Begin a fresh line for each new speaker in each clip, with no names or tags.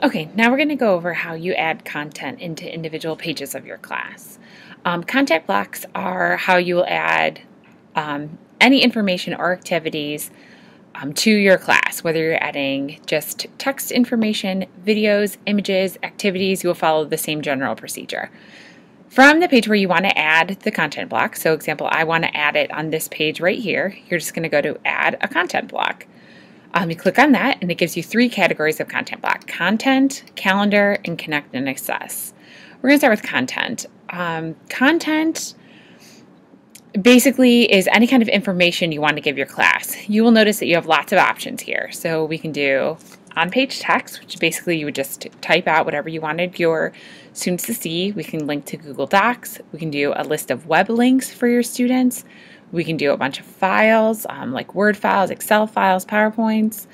Okay, now we're going to go over how you add content into individual pages of your class. Content blocks are how you will add any information or activities to your class, whether you're adding just text information, videos, images, activities, you will follow the same general procedure. From the page where you want to add the content block, so example, I want to add it on this page right here, you're just going to go to add a content block. You click on that and it gives you three categories of content block: content, calendar, and connect and access. We're going to start with content. Content basically is any kind of information you want to give your class. You will notice that you have lots of options here. So we can do on-page text, which basically you would just type out whatever you wanted your students to see. We can link to Google Docs. We can do a list of web links for your students. We can do a bunch of files, like Word files, Excel files, PowerPoints,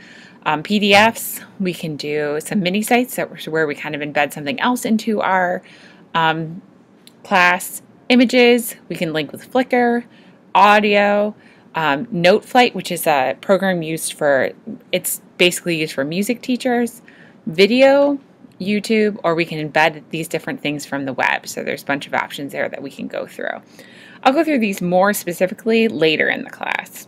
PDFs. We can do some mini sites where we kind of embed something else into our class. Images, we can link with Flickr, audio, Noteflight, which is a program it's basically used for music teachers, video, YouTube, or we can embed these different things from the web. So there's a bunch of options there that we can go through. I'll go through these more specifically later in the class.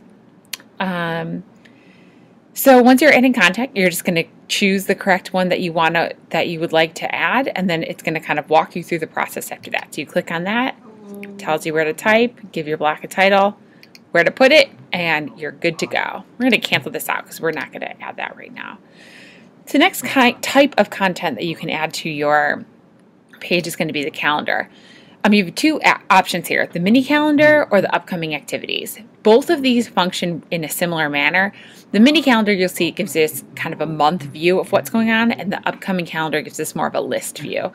So once you're adding content, you're just going to choose the correct one that you would like to add, and then it's going to kind of walk you through the process after that. So you click on that, it tells you where to type, give your block a title, where to put it, and you're good to go. We're going to cancel this out because we're not going to add that right now. So the next type of content that you can add to your page is going to be the calendar. You have two options here, the mini calendar or the upcoming activities. Both of these function in a similar manner. The mini calendar, you'll see, it gives us kind of a month view of what's going on, and the upcoming calendar gives us more of a list view.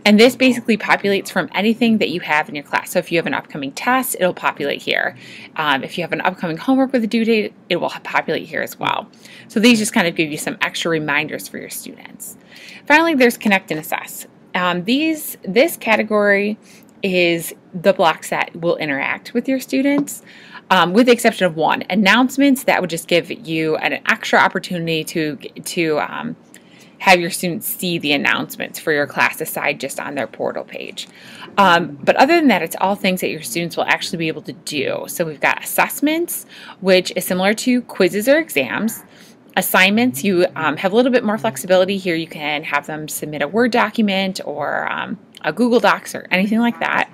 And this basically populates from anything that you have in your class. So if you have an upcoming test, it'll populate here. If you have an upcoming homework with a due date, it will populate here as well. So these just kind of give you some extra reminders for your students. Finally, there's connect and assess. This category is the blocks that will interact with your students, with the exception of one, announcements. That would just give you an extra opportunity to have your students see the announcements for your class aside just on their portal page. But other than that, it's all things that your students will actually be able to do. So we've got assessments, which is similar to quizzes or exams. Assignments, you have a little bit more flexibility here. You can have them submit a Word document or a Google Docs or anything like that.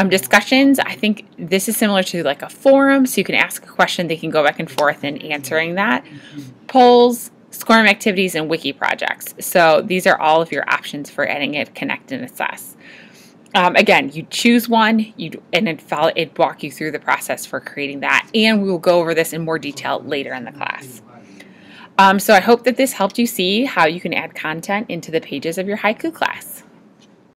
Discussions, I think this is similar to like a forum, so you can ask a question, they can go back and forth in answering that. Polls, scoring activities, and wiki projects. So these are all of your options for adding it, connect, and assess. Again, you choose one, and it'd walk you through the process for creating that, and we will go over this in more detail later in the class. So I hope that this helped you see how you can add content into the pages of your Haiku class.